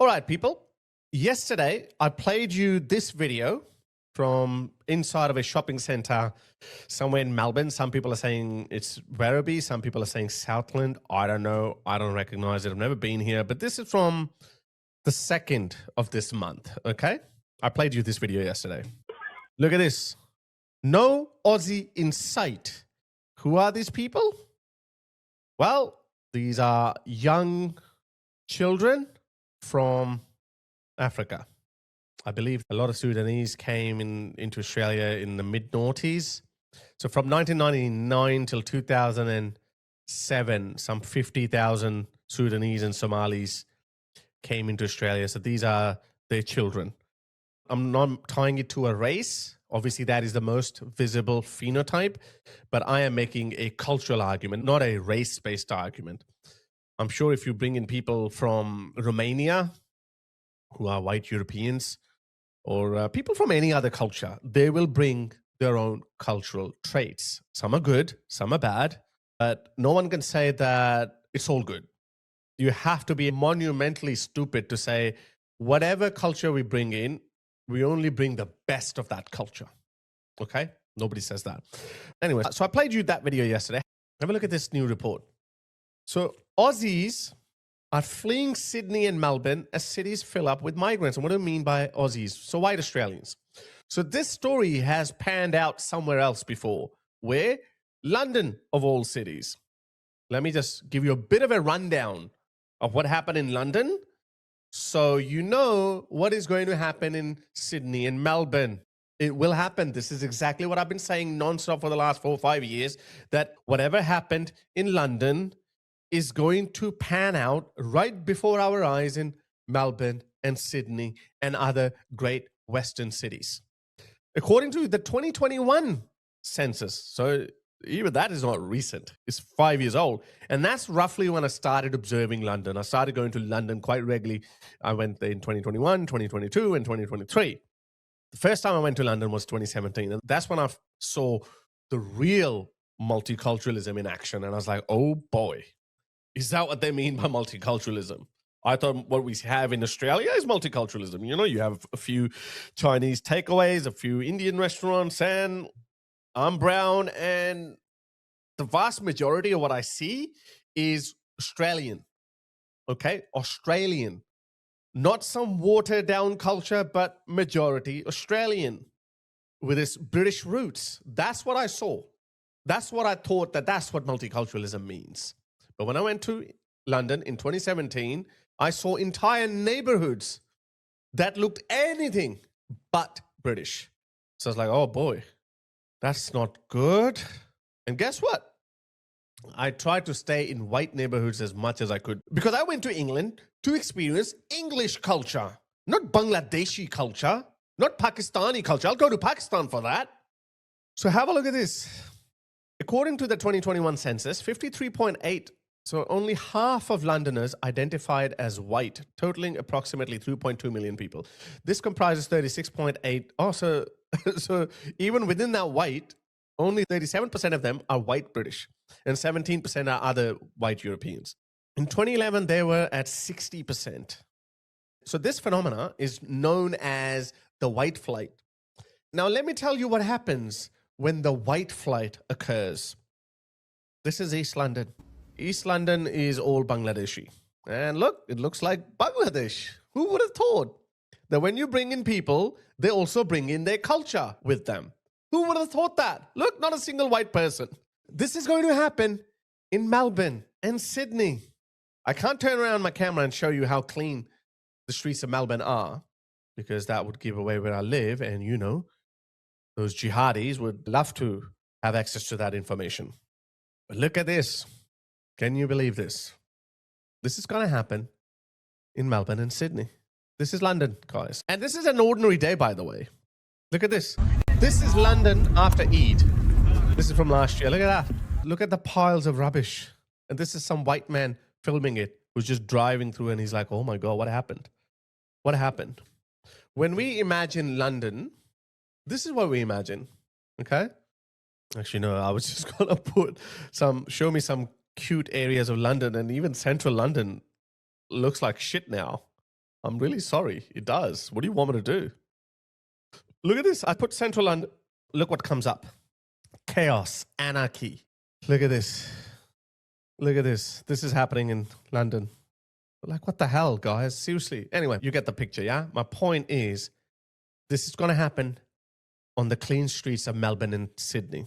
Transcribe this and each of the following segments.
All right, people. Yesterday, I played you this video from inside of a shopping center somewhere in Melbourne. Some people are saying it's Werribee. Some people are saying Southland. I don't know. I don't recognize it. I've never been here. But this is from the 2nd of this month, okay? I played you this video yesterday. Look at this. No Aussie in sight. Who are these people? Well, these are young children from Africa. I believe a lot of Sudanese came into Australia in the mid-noughties. So from 1999 till 2007, some 50,000 Sudanese and Somalis came into Australia. So these are their children. I'm not tying it to a race. Obviously, that is the most visible phenotype. But I am making a cultural argument, not a race-based argument. I'm sure if you bring in people from Romania, who are white Europeans, or people from any other culture, they will bring their own cultural traits. Some are good, some are bad, but no one can say that it's all good. You have to be monumentally stupid to say, whatever culture we bring in, we only bring the best of that culture. Okay? Nobody says that. Anyway, so I played you that video yesterday. Have a look at this new report. So Aussies are fleeing Sydney and Melbourne as cities fill up with migrants. And what do I mean by Aussies? So white Australians. So this story has panned out somewhere else before. Where? London, of all cities. Let me just give you a bit of a rundown of what happened in London, so you know what is going to happen in Sydney and Melbourne. It will happen. This is exactly what I've been saying nonstop for the last 4 or 5 years, that whatever happened in London is going to pan out right before our eyes in Melbourne and Sydney and other great Western cities. According to the 2021 census, so even that is not recent, it's 5 years old. And that's roughly when I started observing London. I started going to London quite regularly. I went there in 2021, 2022, and 2023. The first time I went to London was 2017. And that's when I saw the real multiculturalism in action. And I was like, oh boy. Is that what they mean by multiculturalism? I thought what we have in Australia is multiculturalism. You know, you have a few Chinese takeaways, a few Indian restaurants, and I'm brown. And the vast majority of what I see is Australian. Okay? Australian. Not some watered down culture, but majority Australian with its British roots. That's what I saw. That's what I thought, that's what multiculturalism means. But when I went to London in 2017, I saw entire neighborhoods that looked anything but British. So I was like, oh boy, that's not good. And guess what? I tried to stay in white neighborhoods as much as I could because I went to England to experience English culture, not Bangladeshi culture, not Pakistani culture. I'll go to Pakistan for that. So have a look at this. According to the 2021 census, 53.8%. So only half of Londoners identified as white, totaling approximately 3.2 million people. This comprises 36.8. Also, so even within that white, only 37% of them are white British and 17% are other white Europeans. In 2011, they were at 60%. So this phenomena is known as the white flight. Now, let me tell you what happens when the white flight occurs. This is East London. East London is all Bangladeshi. And look, it looks like Bangladesh. Who would have thought that when you bring in people, they also bring in their culture with them? Who would have thought that? Look, not a single white person. This is going to happen in Melbourne and Sydney. I can't turn around my camera and show you how clean the streets of Melbourne are, because that would give away where I live. And you know, those jihadis would love to have access to that information. But look at this. Can you believe this? This is going to happen in Melbourne and Sydney. This is London, guys. And this is an ordinary day, by the way. Look at this. This is London after Eid. This is from last year. Look at that. Look at the piles of rubbish. And this is some white man filming it who's just driving through and he's like, oh my God, what happened? What happened? When we imagine London, this is what we imagine. Okay? Actually, no, I was just going to show me some cute areas of London, and even central London looks like shit now. I'm really sorry. It does. What do you want me to do? Look at this. I put Central London. Look what comes up. Chaos, anarchy. Look at this. Look at this. This is happening in London. Like, what the hell, guys? Seriously. Anyway, you get the picture, yeah? My point is, this is going to happen on the clean streets of Melbourne and Sydney.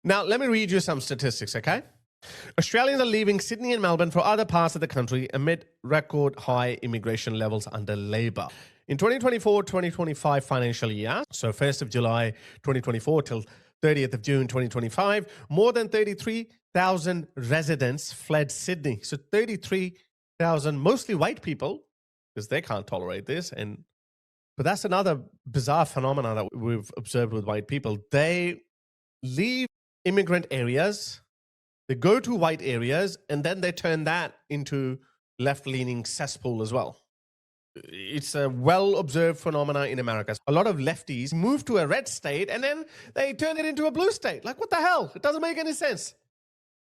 Now, let me read you some statistics, okay? Australians are leaving Sydney and Melbourne for other parts of the country amid record high immigration levels under Labor. In 2024-2025 financial year, so 1st of July 2024 till 30th of June 2025, more than 33,000 residents fled Sydney. So 33,000, mostly white people, because they can't tolerate this. But that's another bizarre phenomenon that we've observed with white people. They leave immigrant areas, they go to white areas, and then they turn that into left-leaning cesspool as well. It's a well-observed phenomenon in America. A lot of lefties move to a red state, and then they turn it into a blue state. Like, what the hell? It doesn't make any sense.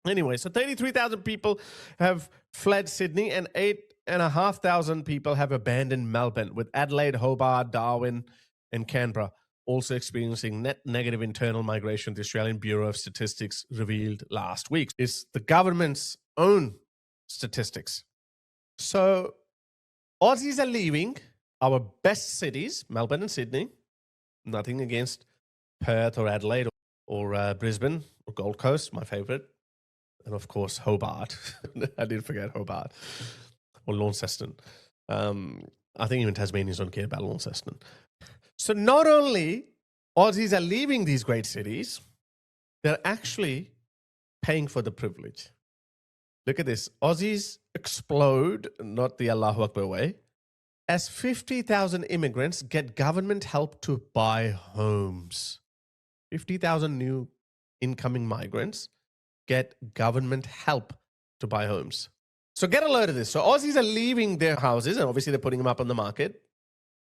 Anyway, so 33,000 people have fled Sydney, and 8,500 people have abandoned Melbourne, with Adelaide, Hobart, Darwin, and Canberra also experiencing net negative internal migration, the Australian Bureau of Statistics revealed last week. It's the government's own statistics. So Aussies are leaving our best cities, Melbourne and Sydney. Nothing against Perth or Adelaide or Brisbane or Gold Coast, my favorite. And of course, Hobart. I did forget Hobart. Or Launceston. I think even Tasmanians don't care about Launceston. So not only Aussies are leaving these great cities, they're actually paying for the privilege. Look at this. Aussies explode, not the Allahu Akbar way, as 50,000 immigrants get government help to buy homes. 50,000 new incoming migrants get government help to buy homes. So get a load of this. So Aussies are leaving their houses, and obviously they're putting them up on the market.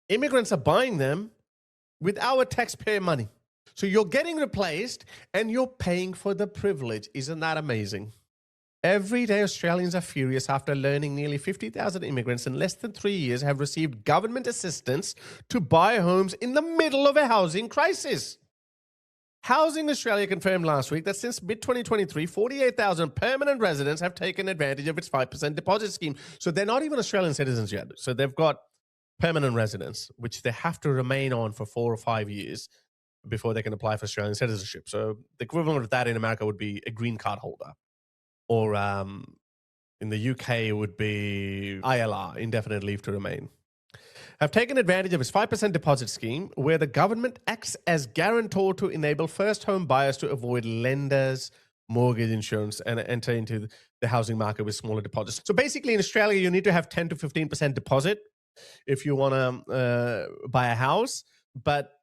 Immigrants are buying them with our taxpayer money. So you're getting replaced and you're paying for the privilege. Isn't that amazing? Every day Australians are furious after learning nearly 50,000 immigrants in less than 3 years have received government assistance to buy homes in the middle of a housing crisis. Housing Australia confirmed last week that since mid-2023, 48,000 permanent residents have taken advantage of its 5% deposit scheme. So they're not even Australian citizens yet. So they've got permanent residence, which they have to remain on for 4 or 5 years before they can apply for Australian citizenship. So the equivalent of that in America would be a green card holder. Or in the UK, it would be ILR, indefinite leave to remain. Have taken advantage of its 5% deposit scheme, where the government acts as guarantor to enable first home buyers to avoid lenders, mortgage insurance, and enter into the housing market with smaller deposits. So basically in Australia, you need to have 10 to 15% deposit if you want to buy a house. But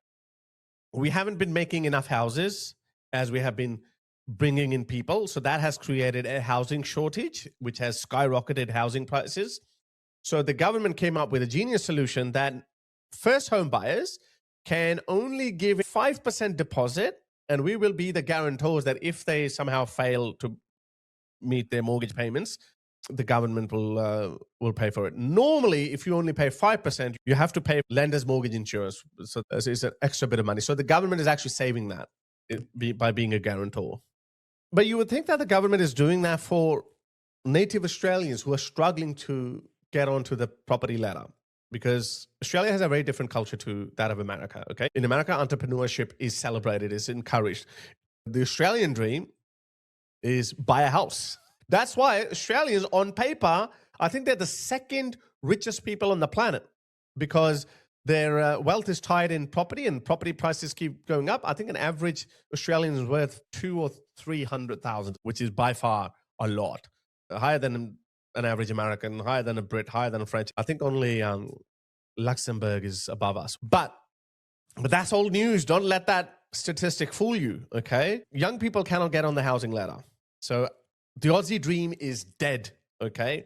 we haven't been making enough houses as we have been bringing in people. So that has created a housing shortage, which has skyrocketed housing prices. So the government came up with a genius solution that first home buyers can only give 5% deposit, and we will be the guarantors that if they somehow fail to meet their mortgage payments, the government will pay for it. Normally, if you only pay 5%, you have to pay lender's mortgage insurance. So it's an extra bit of money. So the government is actually saving that by being a guarantor. But you would think that the government is doing that for native Australians who are struggling to get onto the property ladder, because Australia has a very different culture to that of America. Okay, in America, entrepreneurship is celebrated, is encouraged. The Australian dream is buy a house. That's why Australians, on paper, I think they're the second richest people on the planet, because their wealth is tied in property, and property prices keep going up. I think an average Australian is worth 200,000 or 300,000, which is by far a lot, higher than an average American, higher than a Brit, higher than a French. I think only Luxembourg is above us. But that's old news. Don't let that statistic fool you, okay? Young people cannot get on the housing ladder. So the Aussie dream is dead, okay?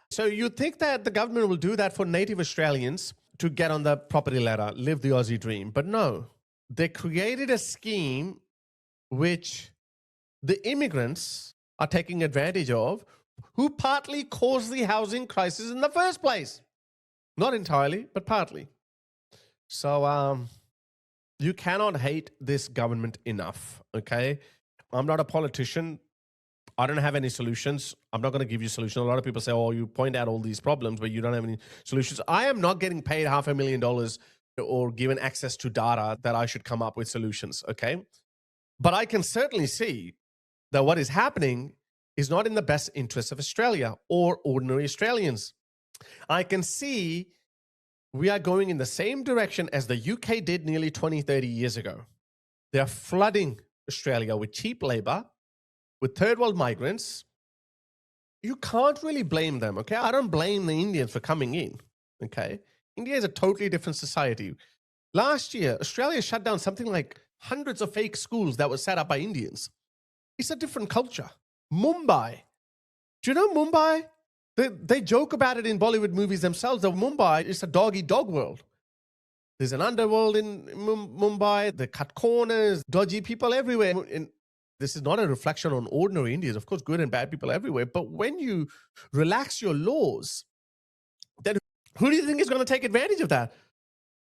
So you'd think that the government will do that for native Australians to get on the property ladder, live the Aussie dream. But no, they created a scheme which the immigrants are taking advantage of, who partly caused the housing crisis in the first place. Not entirely, but partly. So you cannot hate this government enough. Okay. I'm not a politician. I don't have any solutions. I'm not going to give you solutions. A lot of people say, oh, you point out all these problems, but you don't have any solutions. I am not getting paid $500,000 or given access to data that I should come up with solutions. Okay. But I can certainly see that what is happening is not in the best interest of Australia or ordinary Australians. I can see we are going in the same direction as the UK did nearly 20, 30 years ago. They're flooding Australia with cheap labor, with third world migrants. You can't really blame them, okay? I don't blame the Indians for coming in, okay? India is a totally different society. Last year, Australia shut down something like hundreds of fake schools that were set up by Indians. It's a different culture. Mumbai. Do you know Mumbai? They joke about it in Bollywood movies themselves. That Mumbai is a dog-eat-dog world. There's an underworld in Mumbai. They cut corners, dodgy people everywhere. And this is not a reflection on ordinary Indians. Of course, good and bad people everywhere. But when you relax your laws, then who do you think is going to take advantage of that?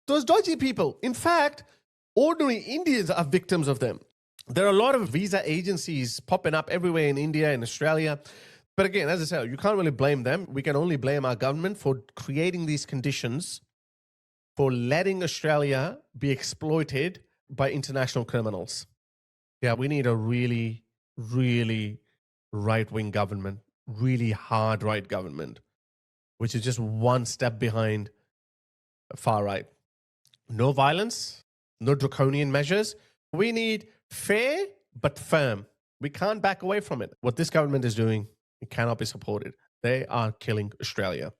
Those dodgy people. In fact, ordinary Indians are victims of them. There are a lot of visa agencies popping up everywhere in India and Australia. But again, as I said, you can't really blame them. We can only blame our government for creating these conditions, for letting Australia be exploited by international criminals. Yeah, we need a really, really right-wing government, really hard right government, which is just one step behind far right. No violence, no draconian measures. We need fair but firm. We can't back away from it. What this government is doing, it cannot be supported. They are killing Australia.